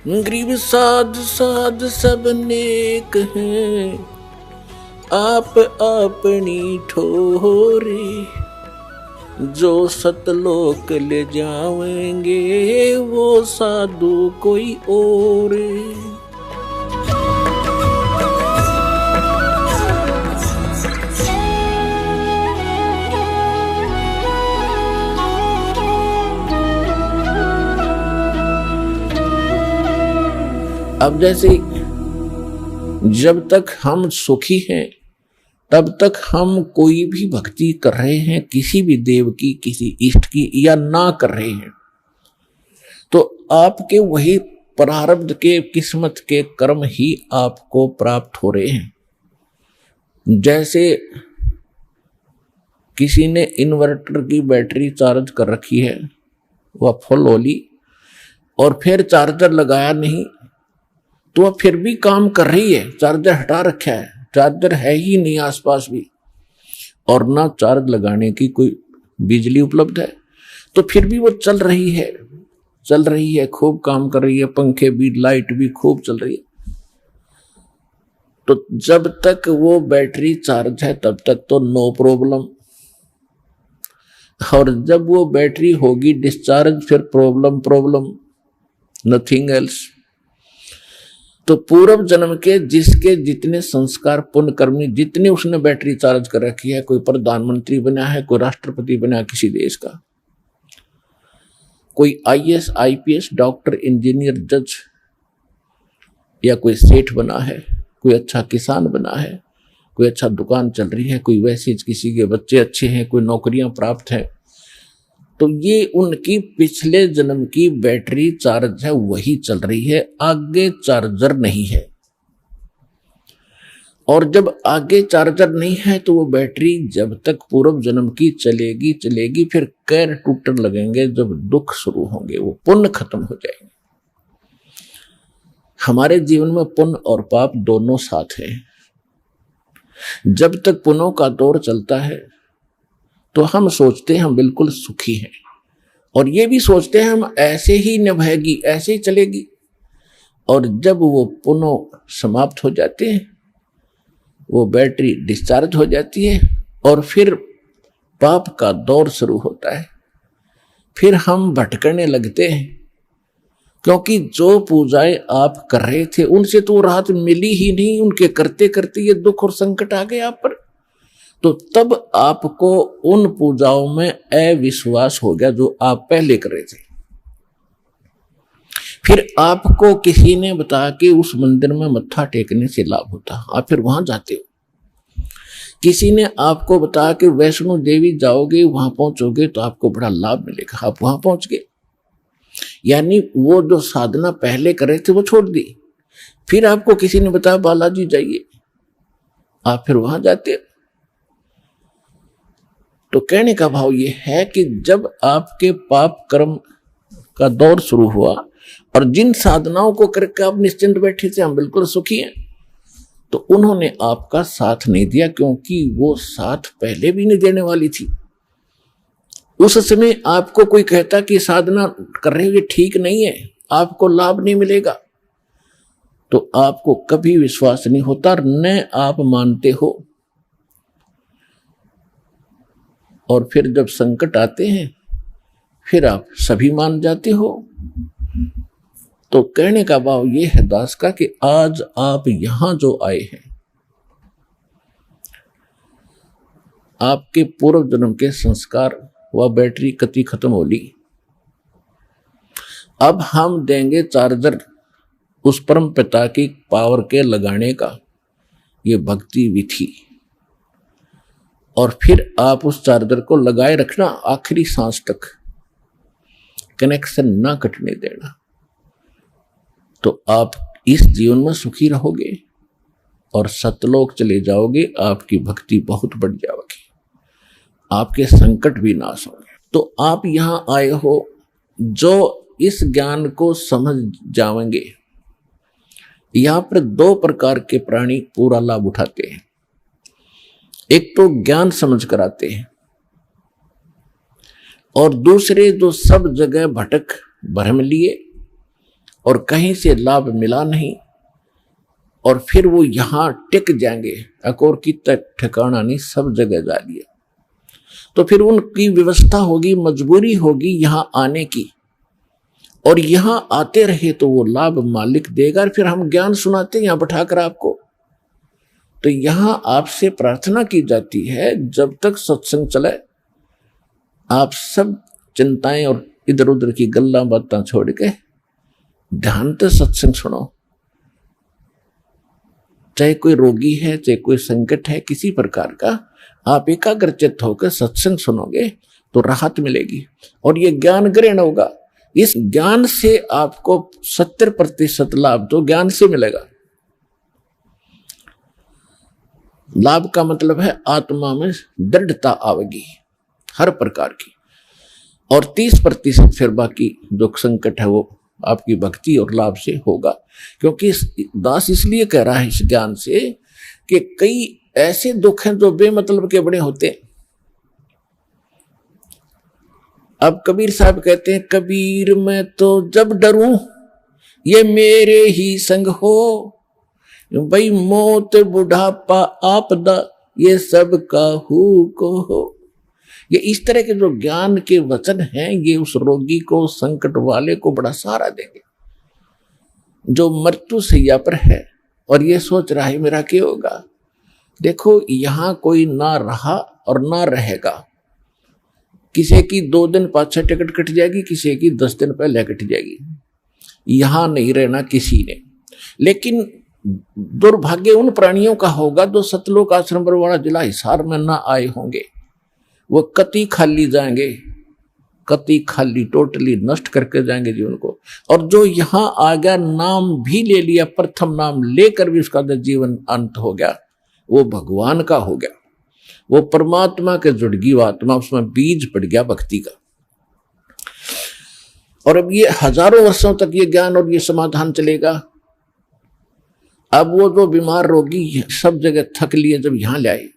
गरीब साध साध सब नेक हैं, आप अपनी ठोरे। जो सतलोक ले जाएंगे वो साधु कोई और। अब जैसे जब तक हम सुखी हैं तब तक हम कोई भी भक्ति कर रहे हैं, किसी भी देव की, किसी इष्ट की, या ना कर रहे हैं, तो आपके वही प्रारब्ध के, किस्मत के कर्म ही आपको प्राप्त हो रहे हैं। जैसे किसी ने इन्वर्टर की बैटरी चार्ज कर रखी है, वह फुल हो ली और फिर चार्जर लगाया नहीं, तो वह फिर भी काम कर रही है। चार्जर हटा रखा है, चार्जर है ही नहीं आसपास भी, और ना चार्ज लगाने की कोई बिजली उपलब्ध है, तो फिर भी वो चल रही है, खूब काम कर रही है, पंखे भी, लाइट भी खूब चल रही है। तो जब तक वो बैटरी चार्ज है तब तक तो नो प्रॉब्लम, और जब वो बैटरी होगी डिस्चार्ज, फिर प्रॉब्लम, नथिंग एल्स। तो पूर्व जन्म के जिसके जितने संस्कार, पुण्य कर्मी, जितने उसने बैटरी चार्ज कर रखी है, कोई प्रधानमंत्री बना है, कोई राष्ट्रपति बना है किसी देश का, कोई IAS, IPS, डॉक्टर, इंजीनियर, जज, या कोई सेठ बना है, कोई अच्छा किसान बना है, कोई अच्छा दुकान चल रही है, कोई वैसे किसी के बच्चे अच्छे हैं, कोई नौकरियां प्राप्त है, तो ये उनकी पिछले जन्म की बैटरी चार्ज है, वही चल रही है, आगे चार्जर नहीं है। और जब आगे चार्जर नहीं है तो वो बैटरी जब तक पूर्व जन्म की चलेगी, फिर कैर टूटने लगेंगे, जब दुख शुरू होंगे, वो पुण्य खत्म हो जाएंगे। हमारे जीवन में पुण्य और पाप दोनों साथ हैं। जब तक पुण्यों का दौर चलता है तो हम सोचते हैं हम बिल्कुल सुखी हैं, और ये भी सोचते हैं हम ऐसे ही निभाएगी, ऐसे ही चलेगी। और जब वो पुण्य समाप्त हो जाते हैं, वो बैटरी डिस्चार्ज हो जाती है, और फिर पाप का दौर शुरू होता है। फिर हम भटकने लगते हैं, क्योंकि जो पूजाएं आप कर रहे थे उनसे तो राहत मिली ही नहीं, उनके करते करते ये दुख और संकट आ गए आप पर। तो तब आपको उन पूजाओं में अविश्वास हो गया जो आप पहले कर रहे थे। फिर आपको किसी ने बताया कि उस मंदिर में मत्था टेकने से लाभ होता, आप फिर वहां जाते हो। किसी ने आपको बताया कि वैष्णो देवी जाओगे, वहां पहुंचोगे तो आपको बड़ा लाभ मिलेगा, आप वहां पहुंच गए। यानी वो जो साधना पहले कर रहे थे वो छोड़ दी। फिर आपको किसी ने बताया बालाजी जाइए, आप फिर वहां जाते हो। तो कहने का भाव ये है कि जब आपके पाप कर्म का दौर शुरू हुआ और जिन साधनाओं को करके आप निश्चिंत बैठे थे, हम बिल्कुल सुखी हैं, तो उन्होंने आपका साथ नहीं दिया, क्योंकि वो साथ पहले भी नहीं देने वाली थी। उस समय आपको कोई कहता कि साधना कर रहे हो ठीक नहीं है, आपको लाभ नहीं मिलेगा, तो आपको कभी विश्वास नहीं होता, न आप मानते हो। और फिर जब संकट आते हैं फिर आप सभी मान जाते हो। तो कहने का भाव ये है दास का कि आज आप यहां जो आए हैं, आपके पूर्व जन्म के संस्कार व बैटरी कति खत्म हो ली। अब हम देंगे चार्जर उस परम पिता की पावर के लगाने का, ये भक्ति विधि। और फिर आप उस चार्जर को लगाए रखना आखिरी सांस तक, कनेक्शन ना कटने देना, तो आप इस जीवन में सुखी रहोगे और सतलोक चले जाओगे। आपकी भक्ति बहुत बढ़ जाएगी, आपके संकट भी नाश होंगे। तो आप यहां आए हो जो इस ज्ञान को समझ जाएंगे। यहां पर दो प्रकार के प्राणी पूरा लाभ उठाते हैं। एक तो ज्ञान समझ कर आते हैं, और दूसरे जो सब जगह भटक भ्रम लिए और कहीं से लाभ मिला नहीं, और फिर वो यहां टिक जाएंगे, अकोर की ठिकाना नहीं, सब जगह जा लिया, तो फिर उनकी व्यवस्था होगी, मजबूरी होगी यहां आने की, और यहां आते रहे तो वो लाभ मालिक देगा। और फिर हम ज्ञान सुनाते हैं यहां बैठाकर आपको। तो यहां आपसे प्रार्थना की जाती है, जब तक सत्संग चले आप सब चिंताएं और इधर उधर की गल्ला बातें छोड़ के ध्यान से सत्संग सुनो। चाहे कोई रोगी है, चाहे कोई संकट है किसी प्रकार का, आप एकाग्रचित्त होकर सत्संग सुनोगे तो राहत मिलेगी और ये ज्ञान ग्रहण होगा। इस ज्ञान से आपको 70% लाभ तो ज्ञान से मिलेगा। लाभ का मतलब है आत्मा में दृढ़ता आवेगी हर प्रकार की, और 30% फिर बाकी जो संकट है वो आपकी भक्ति और लाभ से होगा। क्योंकि दास इसलिए कह रहा है इस ज्ञान से कि कई ऐसे दुख हैं जो बेमतलब के बड़े होते हैं। अब कबीर साहब कहते हैं, कबीर मैं तो जब डरूं ये मेरे ही संग हो, भाई मौत बुढ़ापा आपदा ये सब काहू को हो। ये इस तरह के जो ज्ञान के वचन हैं ये उस रोगी को, संकट वाले को बड़ा सहारा देंगे जो मृत्यु सैया पर है और ये सोच रहा है मेरा क्या होगा। देखो यहां कोई ना रहा और ना रहेगा, किसी की 2 दिन पाछे टिकट कट जाएगी, किसी की 10 दिन पहले कट जाएगी। यहां नहीं रहना किसी ने, लेकिन दुर्भाग्य उन प्राणियों का होगा जो सतलोक आश्रम बरवाड़ा जिला हिसार में ना आए होंगे। वो कति खाली जाएंगे, कति खाली टोटली नष्ट करके जाएंगे जीवन को। और जो यहां आ गया, नाम भी ले लिया, प्रथम नाम लेकर भी उसका जीवन अंत हो गया, वो भगवान का हो गया, वो परमात्मा के जुड़ गई वो आत्मा, उसमें बीज पड़ गया भक्ति का। और अब ये हजारों वर्षों तक ये ज्ञान और ये समाधान चलेगा। अब वो जो बीमार रोगी सब जगह थक लिए जब यहां ले आए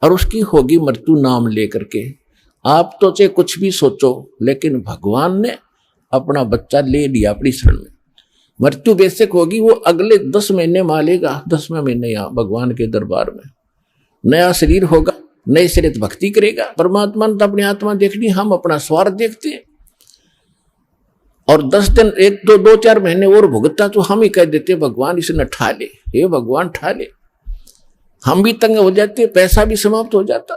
और उसकी होगी मृत्यु नाम लेकर के, आप तो चाहे कुछ भी सोचो, लेकिन भगवान ने अपना बच्चा ले लिया अपनी शरण में। मृत्यु बेशक होगी, वो अगले 10 महीने मालेगा, 10वें महीने यहाँ भगवान के दरबार में नया शरीर होगा, नए शरीर भक्ति करेगा। परमात्मा ने तो अपनी आत्मा देखनी, हम अपना स्वार्थ देखते हैं। और 10 दिन 1-2-4 महीने और भुगता तो हम ही कह देते भगवान इसने ठा ले, हे भगवान ठा ले। हम भी तंग हो जाते, पैसा भी समाप्त हो जाता।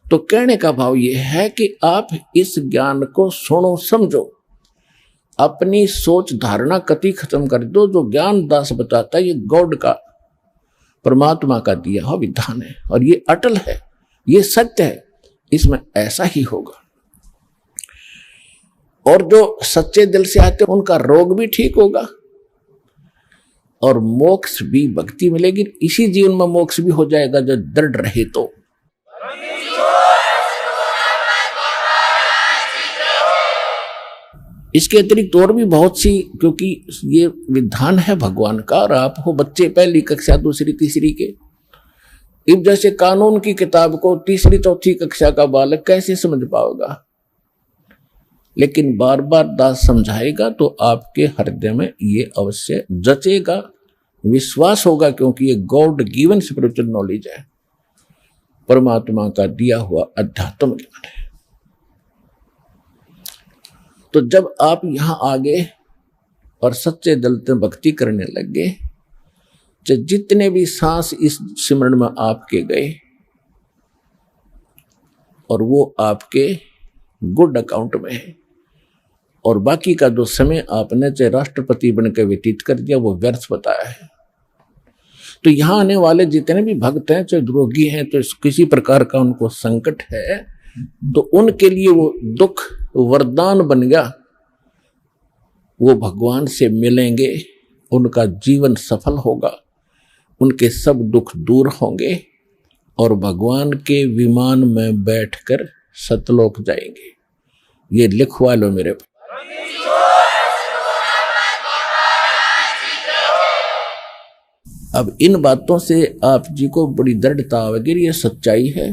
तो कहने का भाव यह है कि आप इस ज्ञान को सुनो, समझो, अपनी सोच धारणा कति खत्म कर दो। जो ज्ञान दास बताता है ये गॉड का, परमात्मा का दिया हुआ विधान है और ये अटल है, ये सत्य है, इसमें ऐसा ही होगा। और जो सच्चे दिल से आते हैं उनका रोग भी ठीक होगा और मोक्ष भी, भक्ति मिलेगी। इसी जीवन में मोक्ष भी हो जाएगा जो दृढ़ रहे तो। इसके अतिरिक्त और भी बहुत सी, क्योंकि ये विधान है भगवान का और आप हो बच्चे पहली कक्षा, दूसरी, तीसरी के। अब जैसे कानून की किताब को तीसरी चौथी कक्षा का बालक कैसे समझ पाएगा, लेकिन बार बार दास समझाएगा तो आपके हृदय में ये अवश्य जचेगा, विश्वास होगा, क्योंकि ये गॉड गिवन स्पिरिचुअल नॉलेज है, परमात्मा का दिया हुआ अध्यात्म ज्ञान है। तो जब आप यहां आ गए और सच्चे दिल से भक्ति करने लग गए, जितने भी सांस इस सिमरन में आपके गए और वो आपके गुड अकाउंट में है, और बाकी का जो समय आपने चाहे राष्ट्रपति बनकर व्यतीत कर दिया वो व्यर्थ बताया है। तो यहां आने वाले जितने भी भक्त हैं, चाहे रोगी हैं, तो किसी प्रकार का उनको संकट है, तो उनके लिए वो दुख वरदान बन गया। वो भगवान से मिलेंगे, उनका जीवन सफल होगा, उनके सब दुख दूर होंगे और भगवान के विमान में बैठकर सतलोक जाएंगे। ये लिखवा लो मेरे पास। अब इन बातों से आप जी को बड़ी दृढ़ता आवेगी, ये सच्चाई है।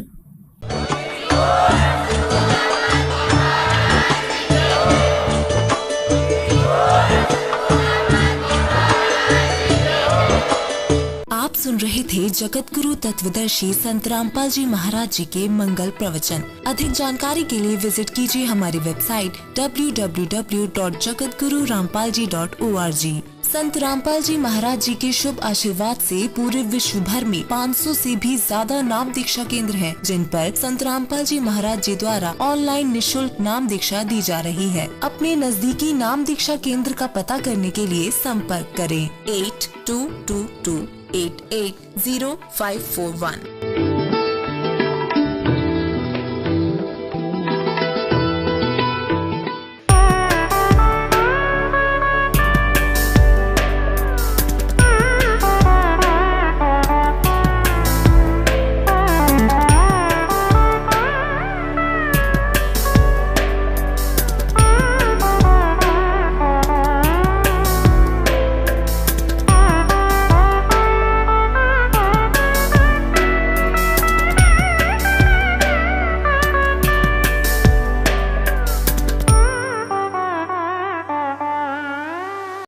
सुन रहे थे जगत गुरु तत्वदर्शी संत रामपाल जी महाराज जी के मंगल प्रवचन। अधिक जानकारी के लिए विजिट कीजिए हमारी वेबसाइट www.jagatgururampalji.org। संत रामपाल जी महाराज जी के शुभ आशीर्वाद से पूरे विश्व भर में 500 से भी ज्यादा नाम दीक्षा केंद्र हैं, जिन पर संत रामपाल जी महाराज जी द्वारा ऑनलाइन निशुल्क नाम दीक्षा दी जा रही है। अपने नजदीकी नाम दीक्षा केंद्र का पता करने के लिए संपर्क करें 8222880541।